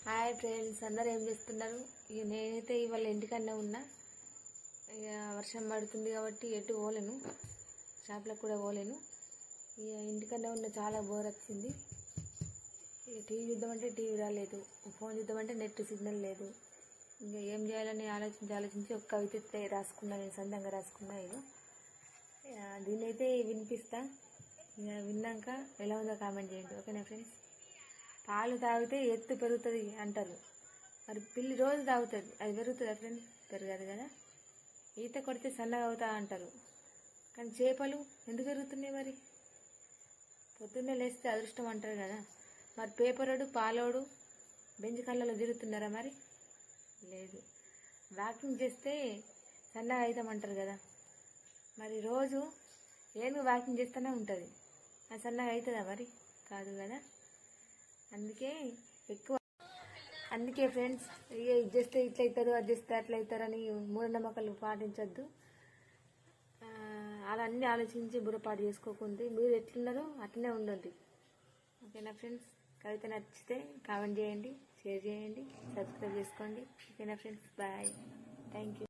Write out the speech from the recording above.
Hi friends, అందరూ ఏం చేస్తున్నారు? నేనైతే ఇవాళ ఇంటికన్నా ఉన్నా. ఇక వర్షం పడుతుంది కాబట్టి ఎటు పోలేను, షాప్లకు కూడా పోలేను. ఇక ఇంటికన్నా ఉన్న చాలా బోర్ వచ్చింది. ఇక టీవీ చూద్దామంటే టీవీ రాలేదు, ఫోన్ చూద్దామంటే నెట్ సిగ్నల్ లేదు. ఇంకా ఏం చేయాలని ఆలోచించి ఒక కవిత రాసుకున్నా, నేను సొంతంగా రాసుకున్నా. ఇక దీన్నైతే వినిపిస్తా. ఇక విన్నాక ఎలా ఉందో కామెంట్ చేయండి, ఓకేనా ఫ్రెండ్స్? పాలు తాగితే ఎత్తు పెరుగుతుంది అంటారు, మరి పిల్లి రోజు తాగుతుంది, అది పెరుగుతుందా ఫ్రెండ్స్? పెరగదు కదా. ఈత కొడితే సన్నగా అవుతా అంటారు, కానీ చేపలు ఎందుకు పెరుగుతున్నాయి మరి? పొద్దున్నే లేస్తే అదృష్టం అంటారు కదా. మరి పేపరోడు పాలోడు బెంచ్ కళ్ళలో తిరుగుతున్నారా? మరి లేదు. వాకింగ్ చేస్తే సన్నగా అవుతామంటారు కదా, మరి రోజు ఏమి వాకింగ్ చేస్తూనే ఉంటుంది, అది సన్నగా అవుతుందా? మరి కాదు కదా. అందుకే ఫ్రెండ్స్, ఇది చేస్తే ఇట్లా అవుతారు, అది చేస్తే అట్లా అవుతారని మూఢనమ్మకాలు పాటించొద్దు. అలా అన్నీ ఆలోచించి బుర్రపాటు చేసుకోకుండా మీరు ఎట్లున్నారో అట్లనే ఉండండి, ఓకేనా ఫ్రెండ్స్? కవిత నచ్చితే కామెంట్ చేయండి, షేర్ చేయండి, సబ్స్క్రైబ్ చేసుకోండి, ఓకేనా ఫ్రెండ్స్? Bye, thank you.